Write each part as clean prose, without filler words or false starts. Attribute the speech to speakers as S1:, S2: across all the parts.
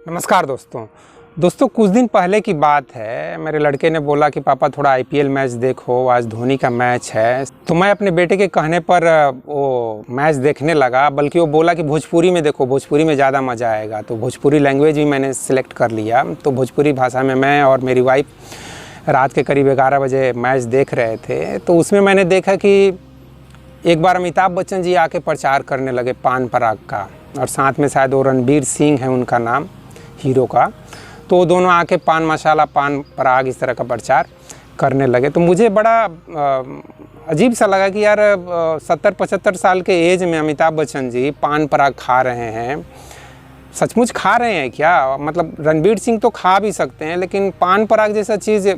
S1: नमस्कार दोस्तों कुछ दिन पहले की बात है। मेरे लड़के ने बोला कि पापा थोड़ा आईपीएल मैच देखो, आज धोनी का मैच है। तो मैं अपने बेटे के कहने पर वो मैच देखने लगा, बल्कि वो बोला कि भोजपुरी में देखो, भोजपुरी में ज़्यादा मज़ा आएगा। तो भोजपुरी लैंग्वेज भी मैंने सिलेक्ट कर लिया। तो भोजपुरी भाषा में मैं और मेरी वाइफ रात के करीब 11 बजे मैच देख रहे थे। तो उसमें मैंने देखा कि एक बार अमिताभ बच्चन जी आके प्रचार करने लगे पान पराग का, और साथ में शायद वो रणबीर सिंह है उनका नाम, हीरो का। तो वो दोनों आके पान मसाला, पान पराग इस तरह का प्रचार करने लगे। तो मुझे बड़ा अजीब सा लगा कि यार 70-75 साल के एज में अमिताभ बच्चन जी पान पराग खा रहे हैं। सचमुच खा रहे हैं क्या? मतलब रणबीर सिंह तो खा भी सकते हैं, लेकिन पान पराग जैसा चीज़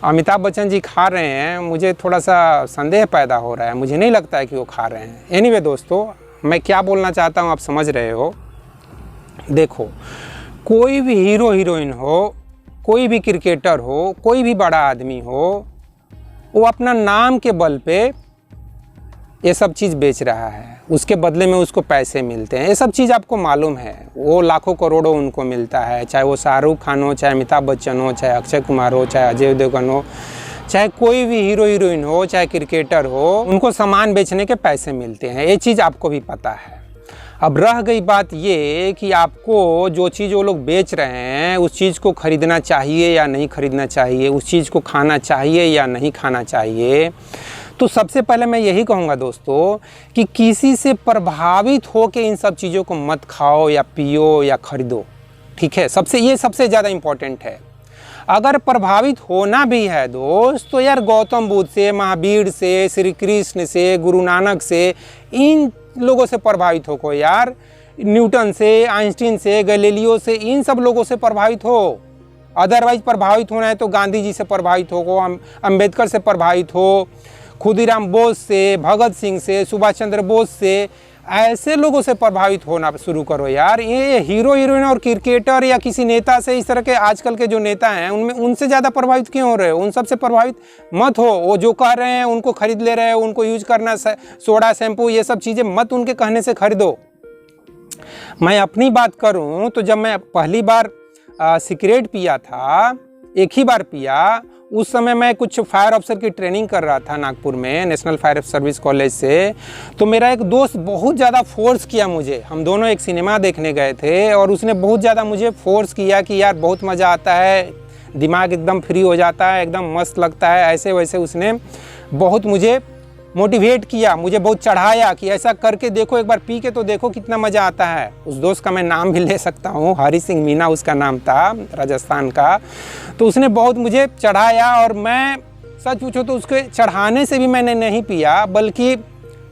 S1: अमिताभ बच्चन जी खा रहे हैं, मुझे थोड़ा सा संदेह पैदा हो रहा है। मुझे नहीं लगता है कि वो खा रहे हैं। एनीवे दोस्तों, मैं क्या बोलना चाहता हूँ आप समझ रहे हो। देखो, कोई भी हीरो हीरोइन हो, कोई भी क्रिकेटर हो, कोई भी बड़ा आदमी हो, वो अपना नाम के बल पे ये सब चीज़ बेच रहा है। उसके बदले में उसको पैसे मिलते हैं। ये सब चीज़ आपको मालूम है। वो लाखों करोड़ों उनको मिलता है, चाहे वो शाहरुख खान हो, चाहे अमिताभ बच्चन हो, चाहे अक्षय कुमार हो, चाहे अजय देवगन हो, चाहे कोई भी हीरो हीरोइन हो, चाहे क्रिकेटर हो, उनको सामान बेचने के पैसे मिलते हैं। ये चीज़ आपको भी पता है। अब रह गई बात ये कि आपको जो चीज़ वो लोग बेच रहे हैं उस चीज़ को ख़रीदना चाहिए या नहीं ख़रीदना चाहिए, उस चीज़ को खाना चाहिए या नहीं खाना चाहिए। तो सबसे पहले मैं यही कहूँगा दोस्तों कि किसी से प्रभावित हो के इन सब चीज़ों को मत खाओ या पियो या ख़रीदो, ठीक है। ये सबसे ज़्यादा इम्पोर्टेंट है। अगर प्रभावित होना भी है दोस्त, तो यार गौतम बुद्ध से, महावीर से, श्री कृष्ण से, गुरु नानक से, इन लोगों से प्रभावित हो को यार। न्यूटन से, आइंस्टीन से, गैलीलियो से, इन सब लोगों से प्रभावित हो। अदरवाइज प्रभावित होना है तो गांधी जी से प्रभावित हो, अम्बेडकर से प्रभावित हो, खुदीराम बोस से, भगत सिंह से, सुभाष चंद्र बोस से, ऐसे लोगों से प्रभावित होना शुरू करो यार। ये हीरो हीरोइन और क्रिकेटर या किसी नेता से, इस तरह के आजकल के जो नेता हैं उनसे ज़्यादा प्रभावित क्यों हो रहे हो? उन सब से प्रभावित मत हो। वो जो कह रहे हैं उनको खरीद ले रहे हो, उनको यूज करना, सोडा, शैम्पू, ये सब चीज़ें मत उनके कहने से खरीदो। मैं अपनी बात करूँ तो जब मैं पहली बार सिगरेट पिया था, एक ही बार पिया, उस समय मैं कुछ फायर ऑफिसर की ट्रेनिंग कर रहा था नागपुर में, नेशनल फायर सर्विस कॉलेज से। तो मेरा एक दोस्त बहुत ज़्यादा फोर्स किया मुझे। हम दोनों एक सिनेमा देखने गए थे और उसने बहुत ज़्यादा मुझे फोर्स किया कि यार बहुत मज़ा आता है, दिमाग एकदम फ्री हो जाता है, एकदम मस्त लगता है, ऐसे वैसे उसने बहुत मुझे मोटिवेट किया, मुझे बहुत चढ़ाया कि ऐसा करके देखो, एक बार पी के तो देखो कितना मज़ा आता है। उस दोस्त का मैं नाम भी ले सकता हूँ, हरी सिंह मीना उसका नाम था, राजस्थान का। तो उसने बहुत मुझे चढ़ाया, और मैं सच पूछो तो उसके चढ़ाने से भी मैंने नहीं पिया, बल्कि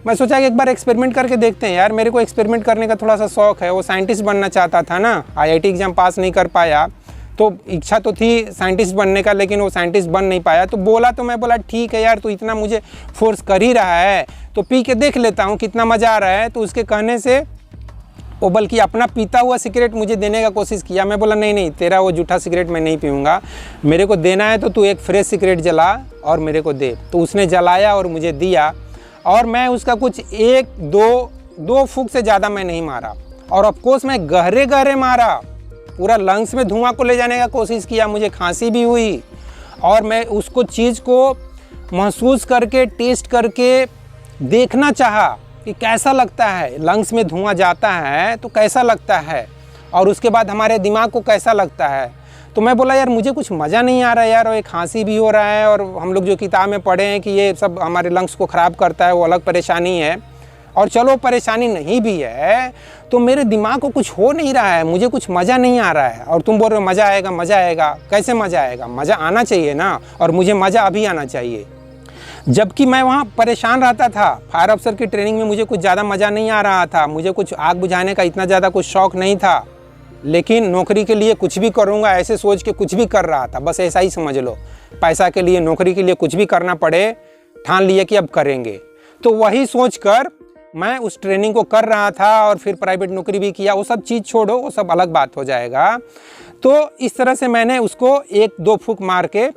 S1: मैं सोचा कि एक बार एक्सपेरिमेंट करके देखते हैं यार। मेरे को एक्सपेरिमेंट करने का थोड़ा सा शौक़ है। वो साइंटिस्ट बनना चाहता था ना, IIT एग्ज़ाम पास नहीं कर पाया, तो इच्छा तो थी साइंटिस्ट बनने का, लेकिन वो साइंटिस्ट बन नहीं पाया। तो मैं बोला ठीक है यार, तो इतना मुझे फोर्स कर ही रहा है तो पी के देख लेता हूँ कितना मज़ा आ रहा है। तो उसके कहने से वो बल्कि अपना पीता हुआ सिगरेट मुझे देने का कोशिश किया। मैं बोला नहीं, तेरा वो जूठा सिगरेट मैं नहीं पीऊँगा, मेरे को देना है तो तू एक फ्रेश सिगरेट जला और मेरे को दे। तो उसने जलाया और मुझे दिया, और मैं उसका कुछ 1-2 फूंक से ज़्यादा मैं नहीं मारा, और ऑफकोर्स मैं गहरे मारा, पूरा लंग्स में धुआं को ले जाने का कोशिश किया। मुझे खांसी भी हुई, और मैं उसको चीज़ को महसूस करके, टेस्ट करके देखना चाहा कि कैसा लगता है। लंग्स में धुआं जाता है तो कैसा लगता है, और उसके बाद हमारे दिमाग को कैसा लगता है। तो मैं बोला यार मुझे कुछ मज़ा नहीं आ रहा है यार, और एक खांसी भी हो रहा है, और हम लोग जो किताब में पढ़े हैं कि ये सब हमारे लंग्स को ख़राब करता है, वो अलग परेशानी है। और चलो परेशानी नहीं भी है तो मेरे दिमाग को कुछ हो नहीं रहा है, मुझे कुछ मज़ा नहीं आ रहा है, और तुम बोल रहे हो मज़ा आएगा। कैसे मज़ा आएगा? मज़ा आना चाहिए ना, और मुझे मज़ा अभी आना चाहिए। जबकि मैं वहाँ परेशान रहता था। फायर ऑफिसर की ट्रेनिंग में मुझे कुछ ज़्यादा मज़ा नहीं आ रहा था, मुझे कुछ आग बुझाने का इतना ज़्यादा कुछ शौक़ नहीं था, लेकिन नौकरी के लिए कुछ भी करूँगा ऐसे सोच के कुछ भी कर रहा था। बस ऐसा ही समझ लो, पैसा के लिए, नौकरी के लिए कुछ भी करना पड़े, ठान लिए कि अब करेंगे। तो वही सोच कर मैं उस ट्रेनिंग को कर रहा था, और फिर प्राइवेट नौकरी भी किया। वो सब चीज़ छोड़ो, वो सब अलग बात हो जाएगा। तो इस तरह से मैंने उसको 1-2 फूंक मार के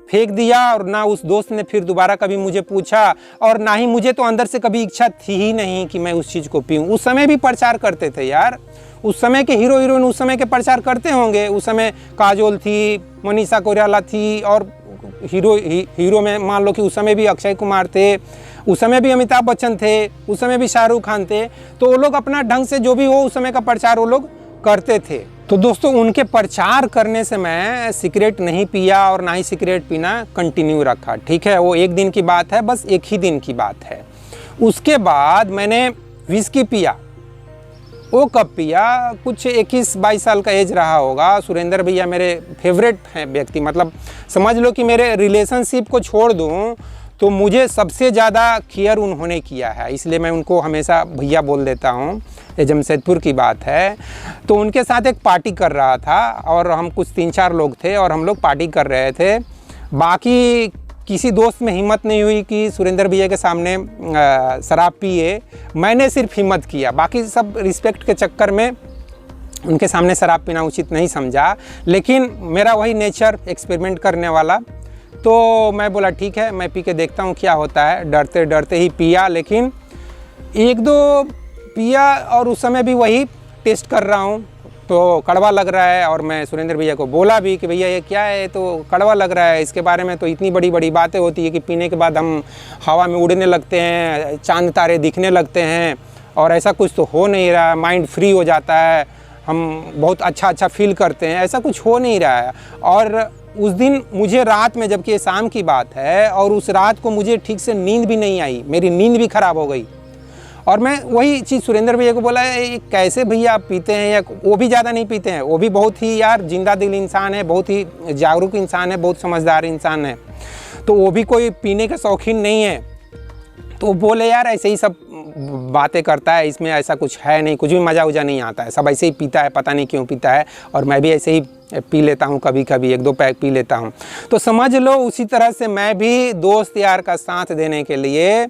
S1: फेंक दिया और ना उस दोस्त ने फिर दोबारा कभी मुझे पूछा, और ना ही मुझे तो अंदर से कभी इच्छा थी ही नहीं कि मैं उस चीज़ को पीऊँ। उस समय भी प्रचार करते थे यार, उस समय के हीरो हीरोइन उस समय के प्रचार करते होंगे। उस समय काजोल थी, मनीषा कोइराला थी, और हीरो में मान लो कि उस समय भी अक्षय कुमार थे, उस समय भी अमिताभ बच्चन थे, उस समय भी शाहरुख खान थे। तो वो लोग अपना ढंग से जो भी हो उस समय का प्रचार वो लोग करते थे। तो दोस्तों उनके प्रचार करने से मैं सिगरेट नहीं पिया और ना ही सिगरेट पीना कंटिन्यू रखा, ठीक है। वो एक दिन की बात है, बस एक ही दिन की बात है। उसके बाद मैंने विस्की पिया। वो कब पिया, कुछ 21-22 साल का एज रहा होगा। सुरेंद्र भैया मेरे फेवरेट हैं व्यक्ति, मतलब समझ लो कि मेरे रिलेशनशिप को छोड़ दूँ तो मुझे सबसे ज़्यादा केयर उन्होंने किया है, इसलिए मैं उनको हमेशा भैया बोल देता हूँ। ये जमशेदपुर की बात है। तो उनके साथ एक पार्टी कर रहा था और हम कुछ 3-4 लोग थे और हम लोग पार्टी कर रहे थे। बाकी किसी दोस्त में हिम्मत नहीं हुई कि सुरेंद्र भैया के सामने शराब पिए। मैंने सिर्फ हिम्मत किया, बाकी सब रिस्पेक्ट के चक्कर में उनके सामने शराब पीना उचित नहीं समझा। लेकिन मेरा वही नेचर एक्सपेरिमेंट करने वाला, तो मैं बोला ठीक है मैं पी के देखता हूँ क्या होता है। डरते डरते ही पिया, लेकिन 1-2 पिया और उस समय भी वही टेस्ट कर रहा हूँ तो कड़वा लग रहा है। और मैं सुरेंद्र भैया को बोला भी कि भैया ये क्या है, तो कड़वा लग रहा है, इसके बारे में तो इतनी बड़ी बड़ी बातें होती है कि पीने के बाद हम हवा में उड़ने लगते हैं, चांद तारे दिखने लगते हैं, और ऐसा कुछ तो हो नहीं रहा, माइंड फ्री हो जाता है, हम बहुत अच्छा फील करते हैं, ऐसा कुछ हो नहीं रहा है। और उस दिन मुझे रात में, जबकि ये शाम की बात है, और उस रात को मुझे ठीक से नींद भी नहीं आई, मेरी नींद भी ख़राब हो गई। और मैं वही चीज़ सुरेंद्र भैया को बोला, ये कैसे भैया आप पीते हैं, या वो भी ज़्यादा नहीं पीते हैं, वो भी बहुत ही यार जिंदा दिल इंसान है, बहुत ही जागरूक इंसान है, बहुत समझदार इंसान है, तो वो भी कोई पीने का शौकीन नहीं है। तो बोले यार ऐसे ही सब बातें करता है, इसमें ऐसा कुछ है नहीं, कुछ भी मज़ा उजा नहीं आता है, सब ऐसे ही पीता है, पता नहीं क्यों पीता है। और मैं भी ऐसे ही पी लेता हूँ, कभी कभी 1-2 पैक पी लेता हूँ। तो समझ लो उसी तरह से मैं भी दोस्त यार का साथ देने के लिए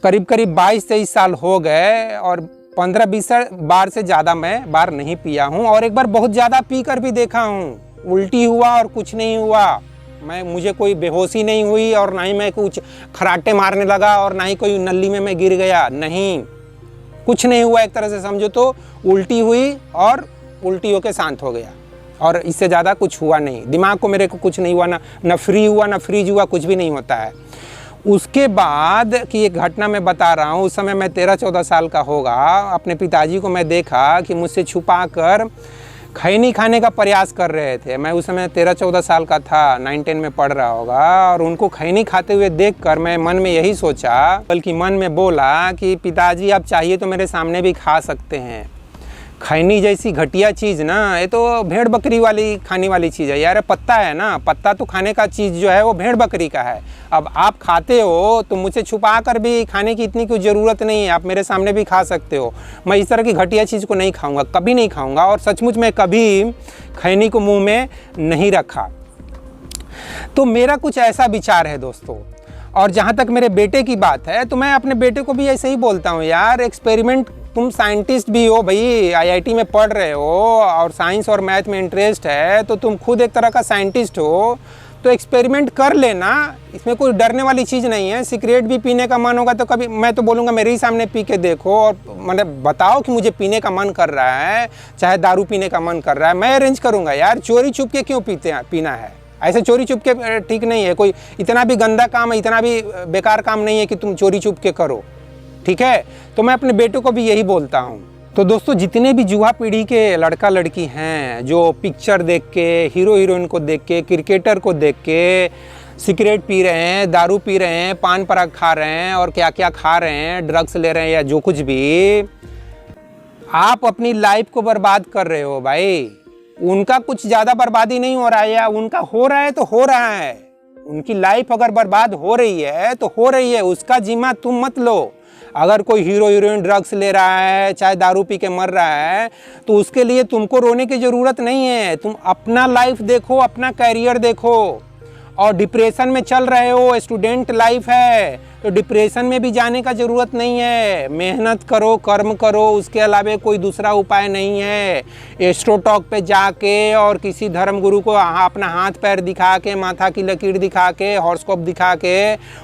S1: करीब 22-23 साल हो गए, और 15-20 बार से ज़्यादा मैं बार नहीं पिया हूँ। और एक बार बहुत ज़्यादा पी कर भी देखा हूँ, उल्टी हुआ और कुछ नहीं हुआ, मुझे कोई बेहोशी नहीं हुई, और ना ही मैं कुछ खराटे मारने लगा, और ना ही कोई नली में मैं गिर गया, नहीं, कुछ नहीं हुआ। एक तरह से समझो तो उल्टी हुई और उल्टी होकर शांत हो गया, और इससे ज़्यादा कुछ हुआ नहीं। दिमाग को मेरे को कुछ नहीं हुआ, ना फ्री हुआ, ना फ्रीज हुआ, कुछ भी नहीं होता है। उसके बाद की एक घटना मैं बता रहा हूँ, उस समय मैं 13-14 साल का होगा। अपने पिताजी को मैं देखा कि मुझसे छुपा कर खैनी खाने का प्रयास कर रहे थे। मैं उस समय 13-14 साल का था, 9-10 में पढ़ रहा होगा, और उनको खैनी खाते हुए देखकर मैं मन में यही सोचा, बल्कि मन में बोला कि पिताजी आप चाहिए तो मेरे सामने भी खा सकते हैं। खैनी जैसी घटिया चीज़ ना, ये तो भेड़ बकरी वाली खाने वाली चीज़ है यार। पत्ता है ना, पत्ता तो खाने का चीज़ जो है वो भेड़ बकरी का है। अब आप खाते हो तो मुझे छुपा कर भी खाने की इतनी कोई ज़रूरत नहीं है, आप मेरे सामने भी खा सकते हो। मैं इस तरह की घटिया चीज़ को नहीं खाऊंगा, कभी नहीं खाऊंगा, और सचमुच मैं कभी खैनी को मुंह में नहीं रखा। तो मेरा कुछ ऐसा विचार है दोस्तों। और जहाँ तक मेरे बेटे की बात है, तो मैं अपने बेटे को भी ऐसे ही बोलता हूँ, यार एक्सपेरिमेंट, तुम साइंटिस्ट भी हो भाई, आईआईटी में पढ़ रहे हो और साइंस और मैथ में इंटरेस्ट है, तो तुम खुद एक तरह का साइंटिस्ट हो, तो एक्सपेरिमेंट कर लेना, इसमें कोई डरने वाली चीज़ नहीं है। सिगरेट भी पीने का मन होगा तो कभी, मैं तो बोलूँगा मेरे ही सामने पी के देखो, और मतलब बताओ कि मुझे पीने का मन कर रहा है, चाहे दारू पीने का मन कर रहा है, मैं अरेंज करूँगा यार। चोरी छुप के क्यों पीना है, ऐसे चोरी छुप के ठीक नहीं है। कोई इतना भी गंदा काम है, इतना भी बेकार काम नहीं है कि तुम चोरी छुप के करो, ठीक है। तो मैं अपने बेटों को भी यही बोलता हूँ। तो दोस्तों जितने भी युवा पीढ़ी के लड़का लड़की हैं जो पिक्चर देख के, हीरो हीरोइन को देख के, क्रिकेटर को देख के सिगरेट पी रहे हैं, दारू पी रहे हैं, पान पराग खा रहे हैं, और क्या क्या खा रहे हैं, ड्रग्स ले रहे हैं, या जो कुछ भी, आप अपनी लाइफ को बर्बाद कर रहे हो भाई। उनका कुछ ज़्यादा बर्बादी नहीं हो रहा है, या उनका हो रहा है तो हो रहा है। उनकी लाइफ अगर बर्बाद हो रही है तो हो रही है, उसका जिम्मा तुम मत लो। अगर कोई हीरो हीरोइन ड्रग्स ले रहा है, चाहे दारू पी के मर रहा है, तो उसके लिए तुमको रोने की ज़रूरत नहीं है। तुम अपना लाइफ देखो, अपना कैरियर देखो। और डिप्रेशन में चल रहे हो, स्टूडेंट लाइफ है, तो डिप्रेशन में भी जाने का ज़रूरत नहीं है। मेहनत करो, कर्म करो, उसके अलावा कोई दूसरा उपाय नहीं है। एस्ट्रोटॉक पे जाके और किसी धर्म गुरु को अपना हाथ पैर दिखा के, माथा की लकीर दिखा के, हॉरोस्कोप दिखा के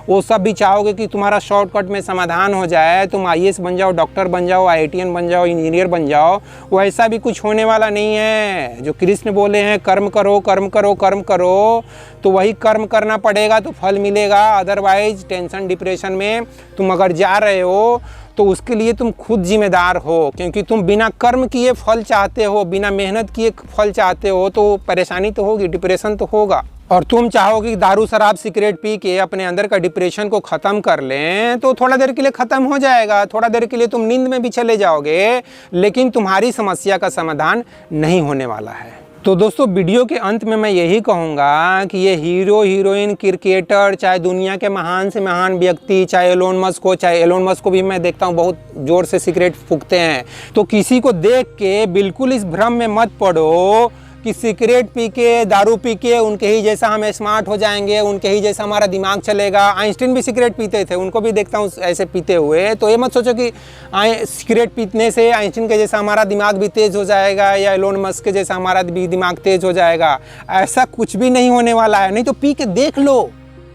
S1: वो सब भी चाहोगे कि तुम्हारा शॉर्टकट में समाधान हो जाए, तुम IAS बन जाओ, डॉक्टर बन जाओ, IITN बन जाओ, इंजीनियर बन जाओ, वैसा भी कुछ होने वाला नहीं है। जो कृष्ण बोले हैं कर्म करो, कर्म करो, कर्म करो, तो वही कर्म करना पड़ेगा तो फल मिलेगा। अदरवाइज टेंशन डिप्रेशन में तुम अगर जा रहे हो तो उसके लिए तुम खुद जिम्मेदार हो, क्योंकि तुम बिना कर्म किए फल चाहते हो, बिना मेहनत किए फल चाहते हो, तो परेशानी तो होगी, डिप्रेशन तो होगा। और तुम चाहोगे कि दारू शराब सिगरेट पी के अपने अंदर का डिप्रेशन को ख़त्म कर लें, तो थोड़ा देर के लिए ख़त्म हो जाएगा, थोड़ा देर के लिए तुम नींद में भी चले जाओगे, लेकिन तुम्हारी समस्या का समाधान नहीं होने वाला है। तो दोस्तों वीडियो के अंत में मैं यही कहूँगा कि ये हीरो हीरोइन क्रिकेटर, चाहे दुनिया के महान से महान व्यक्ति, चाहे एलोन मस्क हो, चाहे एलोन मस्क को भी मैं देखता हूँ बहुत ज़ोर से सिगरेट फूंकते हैं, तो किसी को देख के बिल्कुल इस भ्रम में मत पड़ो कि सिगरेट पी के, दारू पी के उनके ही जैसा हम स्मार्ट हो जाएंगे, उनके ही जैसा हमारा दिमाग चलेगा। आइंस्टीन भी सिगरेट पीते थे, उनको भी देखता हूँ ऐसे पीते हुए, तो ये मत सोचो कि सिगरेट पीने से आइंस्टीन के जैसा हमारा दिमाग भी तेज़ हो जाएगा या एलोन मस्क के जैसा हमारा भी दिमाग तेज़ हो जाएगा। ऐसा कुछ भी नहीं होने वाला है। नहीं तो पी के देख लो,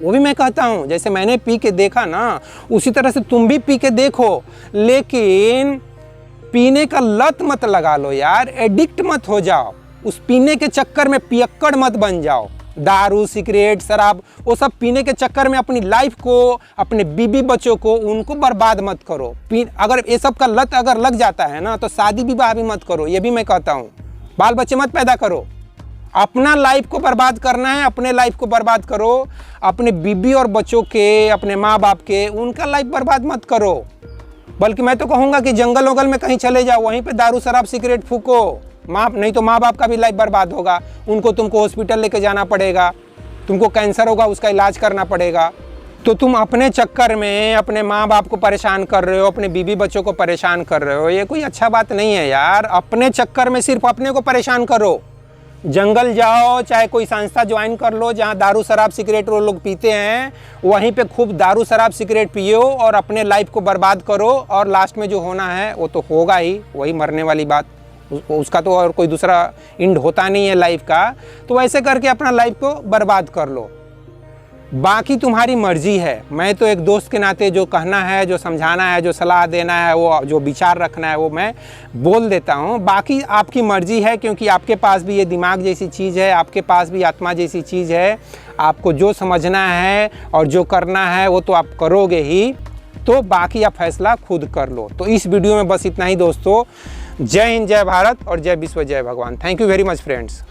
S1: वो भी मैं कहता हूँ, जैसे मैंने पी के देखा ना, उसी तरह से तुम भी पी के देखो, लेकिन पीने का लत मत लगा लो यार, एडिक्ट मत हो जाओ। उस पीने के चक्कर में पियक्कड़ मत बन जाओ। दारू, सिगरेट, शराब, वो सब पीने के चक्कर में अपनी लाइफ को, अपने बीबी बच्चों को, उनको बर्बाद मत करो। अगर ये सब का लत अगर लग जाता है ना, तो शादी विवाह भी मत करो, ये भी मैं कहता हूँ। बाल बच्चे मत पैदा करो। अपना लाइफ को बर्बाद करना है, अपने लाइफ को बर्बाद करो। अपने बीबी और बच्चों के, अपने माँ बाप के, उनका लाइफ बर्बाद मत करो। बल्कि मैं तो कहूँगा कि जंगल वंगल में कहीं चले जाओ, वहीं पे दारू शराब सिगरेट फूको। नहीं तो माँ बाप का भी लाइफ बर्बाद होगा, उनको तुमको हॉस्पिटल लेके जाना पड़ेगा, तुमको कैंसर होगा, उसका इलाज करना पड़ेगा। तो तुम अपने चक्कर में अपने माँ बाप को परेशान कर रहे हो, अपने बीबी बच्चों को परेशान कर रहे हो, ये कोई अच्छा बात नहीं है यार। अपने चक्कर में सिर्फ अपने को परेशान करो। जंगल जाओ, चाहे कोई संस्था ज्वाइन कर लो जहाँ दारू शराब सिगरेट वो लोग पीते हैं, वहीं पे खूब दारू शराब सिगरेट पियो और अपने लाइफ को बर्बाद करो। और लास्ट में जो होना है वो तो होगा ही, वही मरने वाली बात, उसका तो और कोई दूसरा एंड होता नहीं है लाइफ का। तो वैसे करके अपना लाइफ को बर्बाद कर लो, बाकी तुम्हारी मर्जी है। मैं तो एक दोस्त के नाते जो कहना है, जो समझाना है, जो सलाह देना है, वो जो विचार रखना है वो मैं बोल देता हूँ। बाकी आपकी मर्जी है, क्योंकि आपके पास भी ये दिमाग जैसी चीज़ है, आपके पास भी आत्मा जैसी चीज़ है। आपको जो समझना है और जो करना है वो तो आप करोगे ही, तो बाकी आप फैसला खुद कर लो। तो इस वीडियो में बस इतना ही दोस्तों। जय हिंद, जय भारत और जय विश्व, जय भगवान। Thank you very much friends.